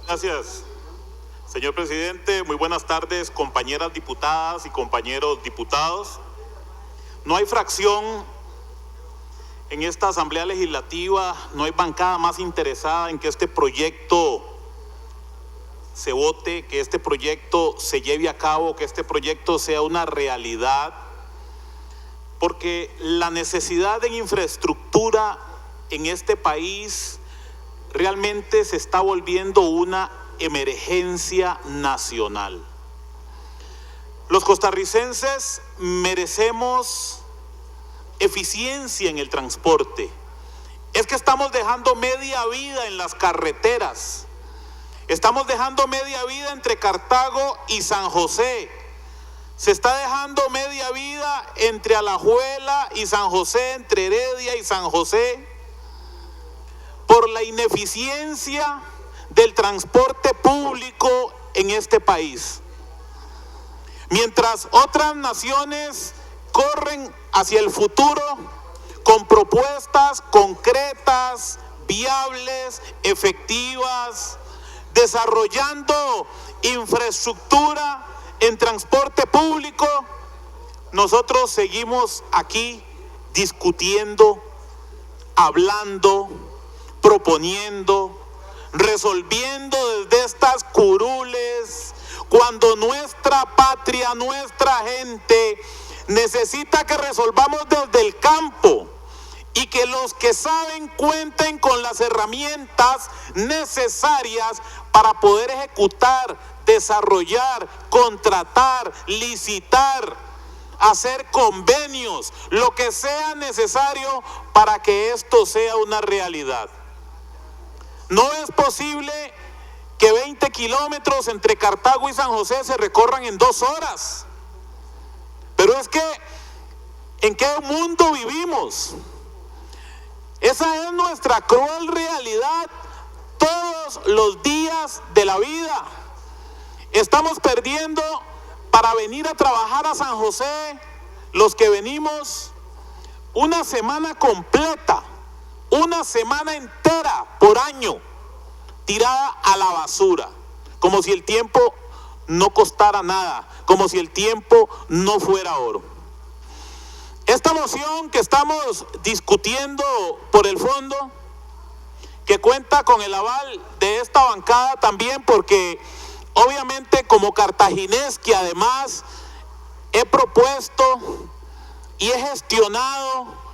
Gracias, señor presidente. Muy buenas tardes, compañeras diputadas y compañeros diputados. No hay fracción en esta Asamblea Legislativa, no hay bancada más interesada en que este proyecto se vote, que este proyecto se lleve a cabo, que este proyecto sea una realidad, porque la necesidad de infraestructura en este país realmente se está volviendo una emergencia nacional. Los costarricenses merecemos eficiencia en el transporte. Es que estamos dejando media vida en las carreteras. Estamos dejando media vida entre Cartago y San José. Se está dejando media vida entre Alajuela y San José, entre Heredia y San José, por la ineficiencia del transporte público en este país. Mientras otras naciones corren hacia el futuro con propuestas concretas, viables, efectivas, desarrollando infraestructura en transporte público, nosotros seguimos aquí discutiendo, hablando, proponiendo, resolviendo desde estas curules, cuando nuestra patria, nuestra gente necesita que resolvamos desde el campo y que los que saben cuenten con las herramientas necesarias para poder ejecutar, desarrollar, contratar, licitar, hacer convenios, lo que sea necesario para que esto sea una realidad. No es posible que 20 kilómetros entre Cartago y San José se recorran en 2 horas. Pero es que, ¿en qué mundo vivimos? Esa es nuestra cruel realidad todos los días de la vida. Estamos perdiendo para venir a trabajar a San José, los que venimos, una semana completa, una semana entera por año, tirada a la basura, como si el tiempo no costara nada, como si el tiempo no fuera oro. Esta moción que estamos discutiendo por el fondo, que cuenta con el aval de esta bancada también, porque obviamente como cartaginés que además he propuesto y he gestionado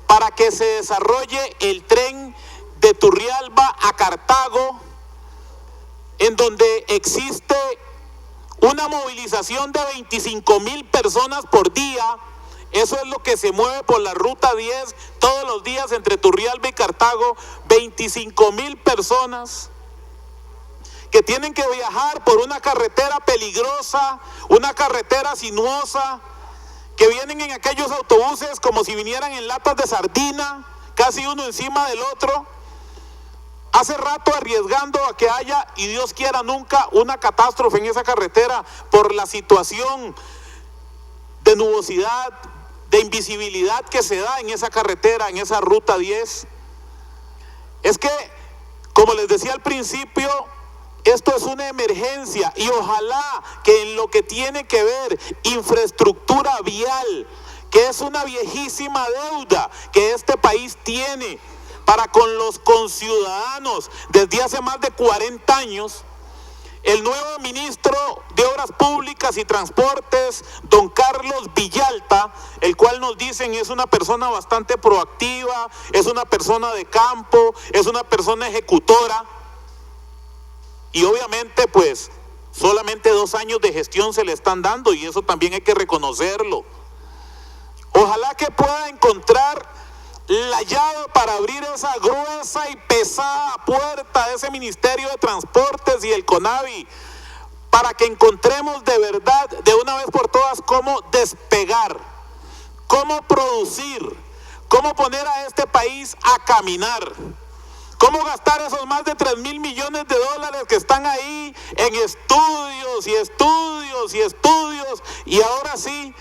para que se desarrolle el tren de Turrialba a Cartago, en donde existe una movilización de 25,000 personas por día. Eso es lo que se mueve por la ruta 10 todos los días entre Turrialba y Cartago, 25,000 personas que tienen que viajar por una carretera peligrosa, una carretera sinuosa, que vienen en aquellos autobuses como si vinieran en latas de sardina, casi uno encima del otro, hace rato arriesgando a que haya, y Dios quiera nunca, una catástrofe en esa carretera por la situación de nubosidad, de invisibilidad que se da en esa carretera, en esa ruta 10. Es que, como les decía al principio, esto es una emergencia y ojalá que en lo que tiene que ver infraestructura vial, que es una viejísima deuda que este país tiene para con los conciudadanos desde hace más de 40 años, el nuevo ministro de Obras Públicas y Transportes, don Carlos Villalta, el cual nos dicen es una persona bastante proactiva, es una persona de campo, es una persona ejecutora, y obviamente pues solamente 2 años de gestión se le están dando, y eso también hay que reconocerlo. Ojalá que pueda encontrar la llave para abrir esa gruesa y pesada puerta de ese Ministerio de Transportes y el CONAVI, para que encontremos de verdad, de una vez por todas, cómo despegar, cómo producir, cómo poner a este país a caminar, cómo gastar esos más de 3,000 millones de dólares que están ahí en estudios y estudios y estudios, y ahora sí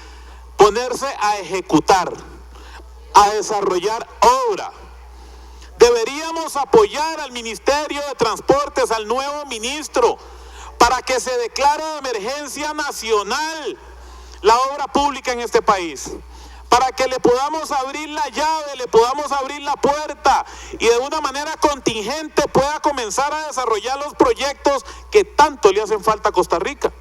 ponerse a ejecutar, a desarrollar obra. Deberíamos apoyar al Ministerio de Transportes, al nuevo ministro, para que se declare de emergencia nacional la obra pública en este país, para que le podamos abrir la llave, le podamos abrir la puerta y de una manera contingente pueda comenzar a desarrollar los proyectos que tanto le hacen falta a Costa Rica.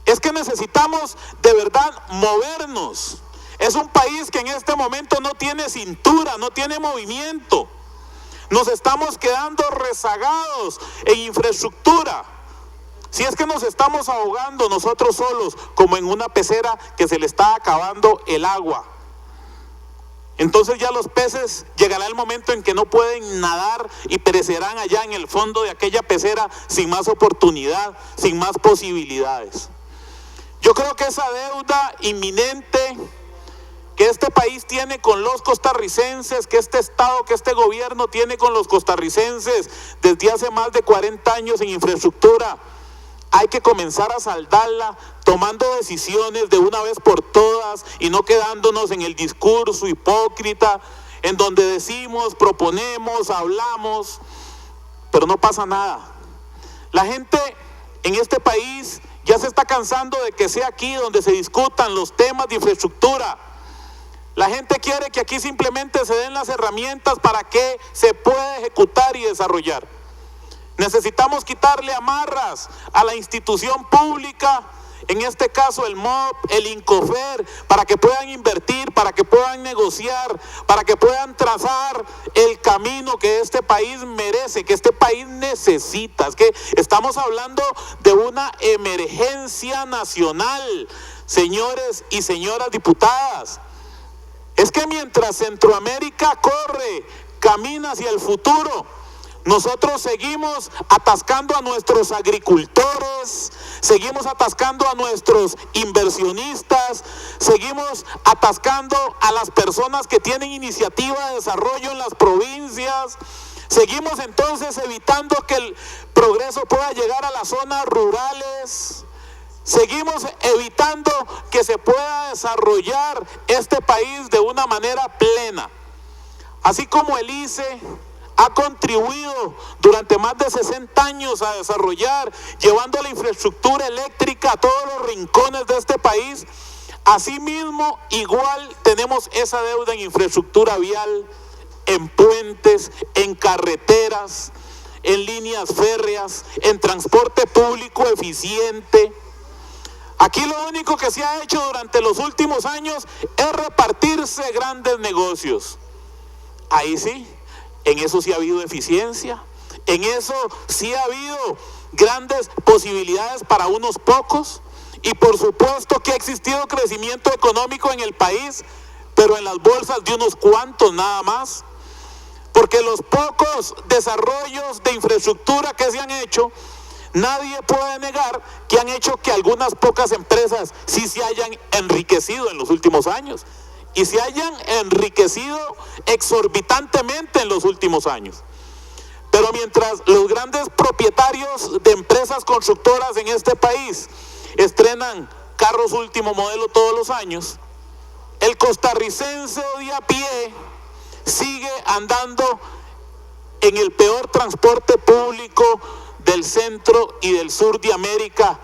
Es que necesitamos de verdad movernos. Es un país que en este momento no tiene cintura, no tiene movimiento. Nos estamos quedando rezagados en infraestructura. Si es que nos estamos ahogando nosotros solos, como en una pecera que se le está acabando el agua. Entonces ya los peces llegará el momento en que no pueden nadar y perecerán allá en el fondo de aquella pecera sin más oportunidad, sin más posibilidades. Yo creo que esa deuda inminente que este país tiene con los costarricenses, que este Estado, que este gobierno tiene con los costarricenses desde hace más de 40 años en infraestructura, hay que comenzar a saldarla tomando decisiones de una vez por todas y no quedándonos en el discurso hipócrita en donde decimos, proponemos, hablamos, pero no pasa nada. La gente en este país ya se está cansando de que sea aquí donde se discutan los temas de infraestructura. La gente quiere que aquí simplemente se den las herramientas para que se pueda ejecutar y desarrollar. Necesitamos quitarle amarras a la institución pública, en este caso el MOP, el INCOFER, para que puedan invertir, para que puedan negociar, para que puedan trazar el camino que este país merece, que este país necesita. Es que estamos hablando de una emergencia nacional, señores y señoras diputadas. Es que mientras Centroamérica corre, camina hacia el futuro, nosotros seguimos atascando a nuestros agricultores, seguimos atascando a nuestros inversionistas, seguimos atascando a las personas que tienen iniciativa de desarrollo en las provincias, seguimos entonces evitando que el progreso pueda llegar a las zonas rurales, seguimos evitando que se pueda desarrollar este país de una manera plena. Así como el ICE ha contribuido durante más de 60 años a desarrollar, llevando la infraestructura eléctrica a todos los rincones de este país, asimismo igual tenemos esa deuda en infraestructura vial, en puentes, en carreteras, en líneas férreas, en transporte público eficiente. Aquí lo único que se ha hecho durante los últimos años es repartirse grandes negocios. Ahí sí, en eso sí ha habido eficiencia, en eso sí ha habido grandes posibilidades para unos pocos, y por supuesto que ha existido crecimiento económico en el país, pero en las bolsas de unos cuantos nada más, porque los pocos desarrollos de infraestructura que se han hecho, nadie puede negar que han hecho que algunas pocas empresas sí se hayan enriquecido en los últimos años y se hayan enriquecido exorbitantemente en los últimos años. Pero mientras los grandes propietarios de empresas constructoras en este país estrenan carros último modelo todos los años, el costarricense de a pie sigue andando en el peor transporte público del centro y del sur de América.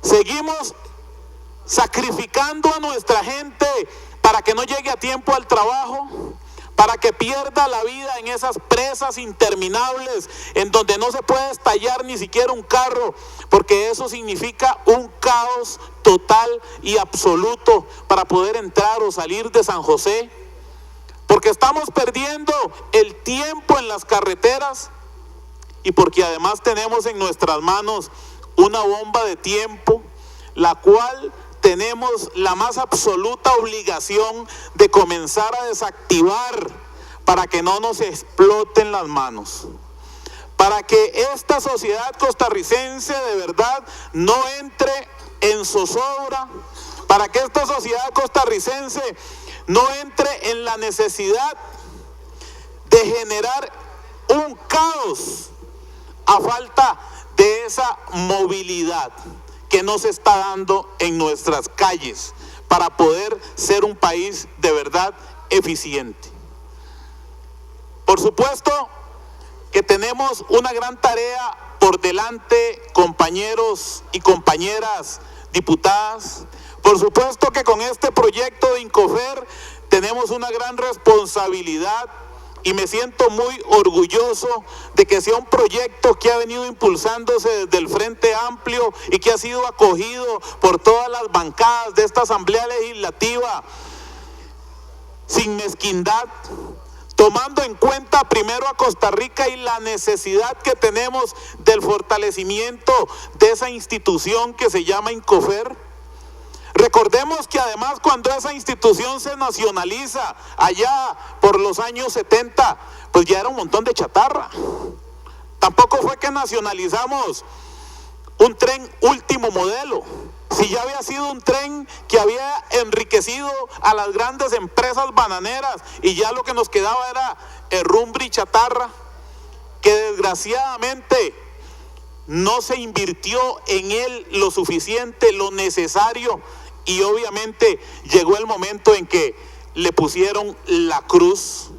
Seguimos sacrificando a nuestra gente para que no llegue a tiempo al trabajo, para que pierda la vida en esas presas interminables en donde no se puede estallar ni siquiera un carro, porque eso significa un caos total y absoluto para poder entrar o salir de San José, porque estamos perdiendo el tiempo en las carreteras y porque además tenemos en nuestras manos una bomba de tiempo, la cual tenemos la más absoluta obligación de comenzar a desactivar para que no nos exploten las manos, para que esta sociedad costarricense de verdad no entre en zozobra, para que esta sociedad costarricense no entre en la necesidad de generar un caos a falta de esa movilidad que no se está dando en nuestras calles para poder ser un país de verdad eficiente. Por supuesto que tenemos una gran tarea por delante, compañeros y compañeras diputadas. Por supuesto que con este proyecto de Incofer tenemos una gran responsabilidad y me siento muy orgulloso de que sea un proyecto que ha venido impulsándose desde el Frente Amplio y que ha sido acogido por todas las bancadas de esta Asamblea Legislativa sin mezquindad, tomando en cuenta primero a Costa Rica y la necesidad que tenemos del fortalecimiento de esa institución que se llama Incofer. Recordemos que además cuando esa institución se nacionaliza allá por los años 70, pues ya era un montón de chatarra. Tampoco fue que nacionalizamos un tren último modelo. Si ya había sido un tren que había enriquecido a las grandes empresas bananeras y ya lo que nos quedaba era herrumbre y chatarra, que desgraciadamente no se invirtió en él lo suficiente, lo necesario, y obviamente llegó el momento en que le pusieron la cruz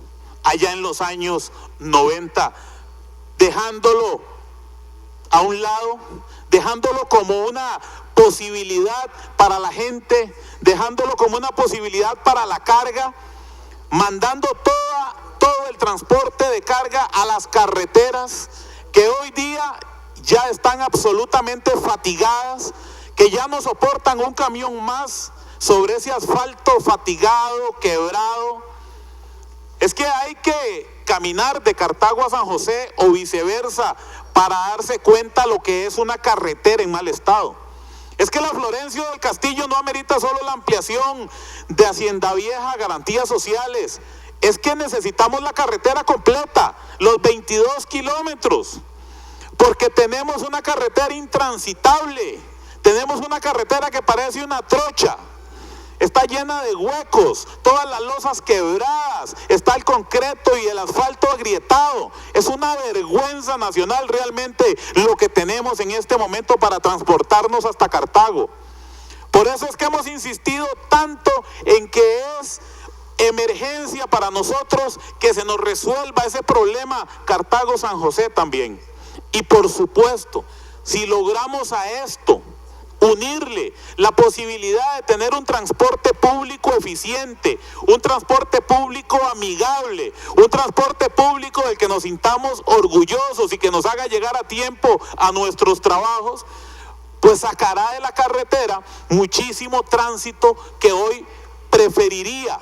allá en los años 90, dejándolo a un lado, dejándolo como una posibilidad para la gente, dejándolo como una posibilidad para la carga, mandando todo el transporte de carga a las carreteras que hoy día ya están absolutamente fatigadas, que ya no soportan un camión más sobre ese asfalto fatigado, quebrado. Es que hay que caminar de Cartago a San José o viceversa para darse cuenta lo que es una carretera en mal estado. Es que la Florencio del Castillo no amerita solo la ampliación de Hacienda Vieja, garantías sociales. Es que necesitamos la carretera completa, los 22 kilómetros, porque tenemos una carretera intransitable, tenemos una carretera que parece una trocha. Está llena de huecos, todas las losas quebradas, está el concreto y el asfalto agrietado. Es una vergüenza nacional realmente lo que tenemos en este momento para transportarnos hasta Cartago. Por eso es que hemos insistido tanto en que es emergencia para nosotros que se nos resuelva ese problema Cartago-San José también. Y por supuesto, si logramos a esto unirle la posibilidad de tener un transporte público eficiente, un transporte público amigable, un transporte público del que nos sintamos orgullosos y que nos haga llegar a tiempo a nuestros trabajos, pues sacará de la carretera muchísimo tránsito que hoy preferiría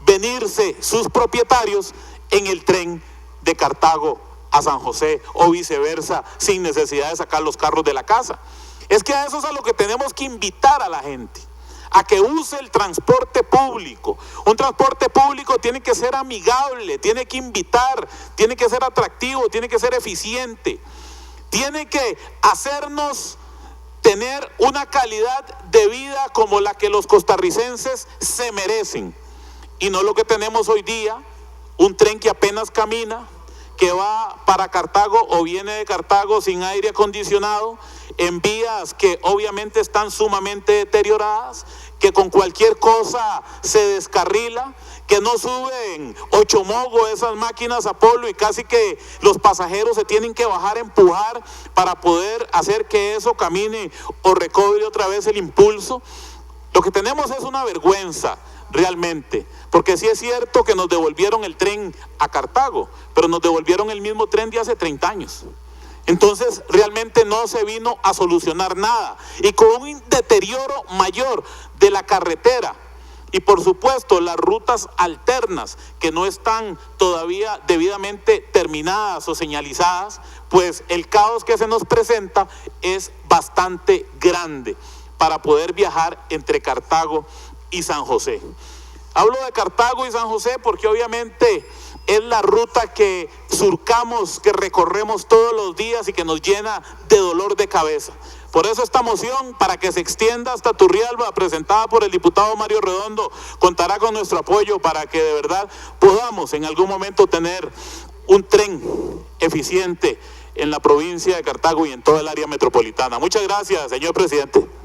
venirse sus propietarios en el tren de Cartago a San José o viceversa, sin necesidad de sacar los carros de la casa. Es que a eso es a lo que tenemos que invitar a la gente, a que use el transporte público. Un transporte público tiene que ser amigable, tiene que invitar, tiene que ser atractivo, tiene que ser eficiente, tiene que hacernos tener una calidad de vida como la que los costarricenses se merecen, y no lo que tenemos hoy día, un tren que apenas camina, que va para Cartago o viene de Cartago sin aire acondicionado, en vías que obviamente están sumamente deterioradas, que con cualquier cosa se descarrila, que no suben 8 mogos esas máquinas Apolo y casi que los pasajeros se tienen que bajar a empujar para poder hacer que eso camine o recobre otra vez el impulso. Lo que tenemos es una vergüenza realmente, porque sí es cierto que nos devolvieron el tren a Cartago, pero nos devolvieron el mismo tren de hace 30 años. Entonces realmente no se vino a solucionar nada, y con un deterioro mayor de la carretera y por supuesto las rutas alternas que no están todavía debidamente terminadas o señalizadas, pues el caos que se nos presenta es bastante grande para poder viajar entre Cartago y San José. Hablo de Cartago y San José porque obviamente es la ruta que surcamos, que recorremos todos los días y que nos llena de dolor de cabeza. Por eso esta moción, para que se extienda hasta Turrialba, presentada por el diputado Mario Redondo, contará con nuestro apoyo para que de verdad podamos en algún momento tener un tren eficiente en la provincia de Cartago y en toda el área metropolitana. Muchas gracias, señor presidente.